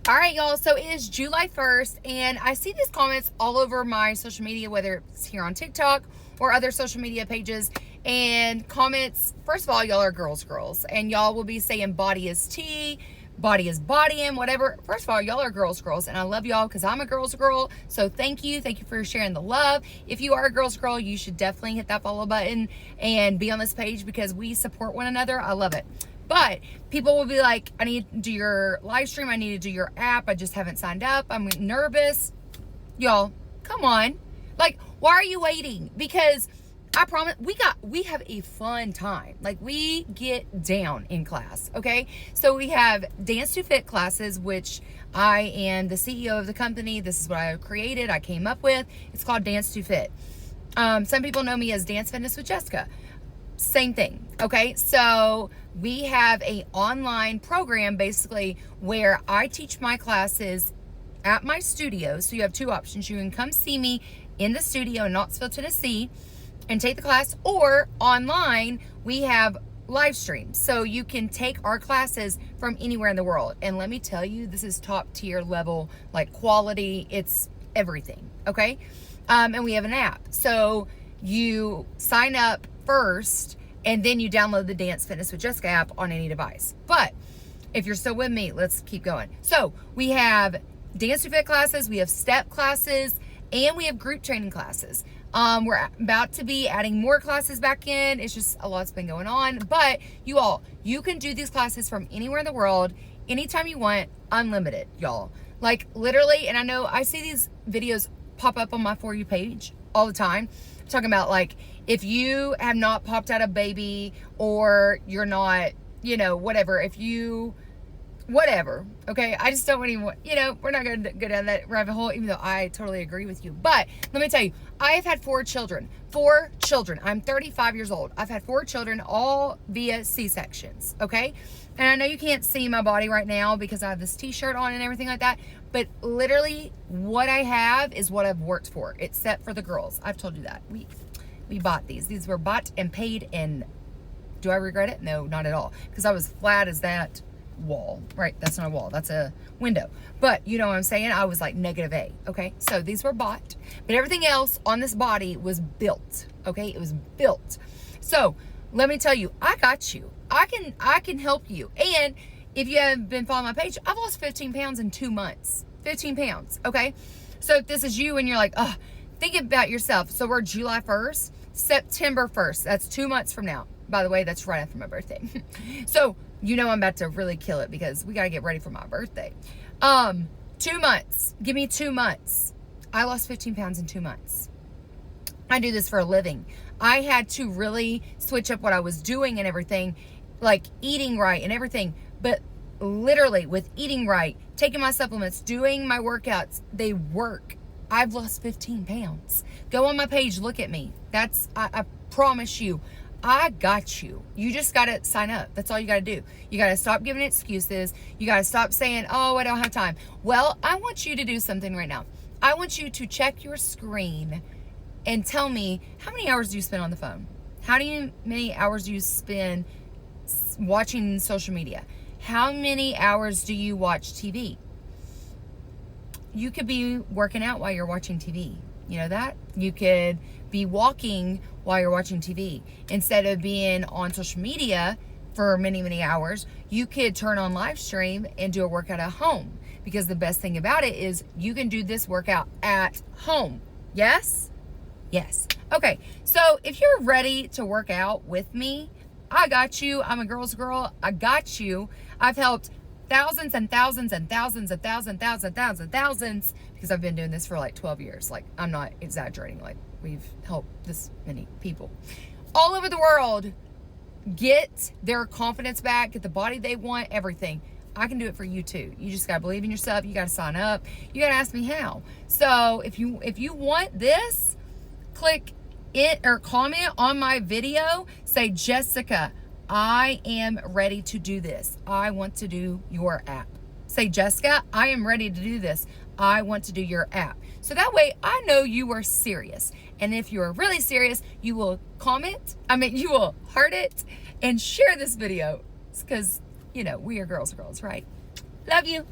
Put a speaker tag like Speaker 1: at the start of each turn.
Speaker 1: All right, y'all. So it is July 1st, and I see these comments all over my social media, whether it's here on TikTok or other social media pages. And comments, first of all, y'all are girls, and y'all will be saying body is tea, body is bodying, whatever. First of all, y'all are girls, and I love y'all because I'm a girl's girl. So thank you for sharing the love. If you are a girl's girl, you should definitely hit that follow button and be on this page because we support one another. I love it. But people will be like, I need to do your live stream. I need to do your app. I just haven't signed up. I'm nervous. Y'all, come on. Like, why are you waiting? Because I promise we have a fun time. Like, we get down in class, okay? So we have Dance to Fit classes, which I am the CEO of the company. This is what I created. I came up with. It's called Dance to Fit. Some people know me as Dance Fitness with Jessica. Same thing, okay? So we have a online program basically where I teach my classes at my studio. So you have two options. You can come see me in the studio in Knoxville, Tennessee and take the class, or online we have live streams. So you can take our classes from anywhere in the world. And let me tell you, this is top tier level, like quality, it's everything, okay? And we have an app. So you sign up first, and then you download the Dance Fitness with Jessica app on any device. But if you're still with me, let's keep going. So we have Dance to Fit classes, we have step classes, and we have group training classes. We're about to be adding more classes back in. It's just a lot's been going on. But you can do these classes from anywhere in the world, anytime you want, unlimited, y'all. Like, literally, and I know I see these videos pop up on my For You page all the time, talking about, like, if you have not popped out a baby, or you're not, whatever, whatever, okay? I just don't even, we're not going to go down that rabbit hole, even though I totally agree with you. But let me tell you, I have had 4 children. I'm 35 years old. I've had 4 children, all via C-sections, okay? And I know you can't see my body right now because I have this t-shirt on and everything like that, but literally what I have is what I've worked for, except for the girls. I've told you that. We bought these. These were bought and paid, and do I regret it? No, not at all, because I was flat as that wall. Right, that's not a wall, that's a window. But you know what I'm saying? I was like -A, okay? So these were bought, but everything else on this body was built, okay? It was built. So let me tell you, I got you. I can help you. And if you haven't been following my page, I've lost 15 pounds in 2 months. 15 pounds, okay? So if this is you and you're like, oh, think about yourself. So we're July 1st, September 1st. That's 2 months from now. By the way, that's right after my birthday. So I'm about to really kill it because we got to get ready for my birthday. 2 months. Give me 2 months. I lost 15 pounds in 2 months. I do this for a living. I had to really switch up what I was doing and everything, like eating right and everything. But literally with eating right, taking my supplements, doing my workouts, they work. I've lost 15 pounds. Go on my page, look at me. I promise you, I got you. You just got to sign up. That's all you got to do. You got to stop giving excuses. You got to stop saying, oh, I don't have time. Well, I want you to do something right now. I want you to check your screen and tell me, how many hours do you spend on the phone? How many hours do you spend watching social media? How many hours do you watch TV? You could be working out while you're watching TV. You know that? You could be walking while you're watching TV. Instead of being on social media for many, many hours, you could turn on live stream and do a workout at home. Because the best thing about it is you can do this workout at home. Yes? Yes. Okay, so if you're ready to work out with me, I got you. I'm a girl's girl. I got you. I've helped thousands and thousands and thousands and thousands, because I've been doing this for like 12 years. Like, I'm not exaggerating. Like, we've helped this many people all over the world get their confidence back, get the body they want, everything. I can do it for you too. You just got to believe in yourself. You got to sign up. You got to ask me how. So if you want this, click it or comment on my video. Say, Jessica, I am ready to do this. I want to do your app. Say, Jessica, I am ready to do this. I want to do your app. So that way I know you are serious. And if you are really serious, you will you will heart it and share this video. It's because, we are girls, right? Love you.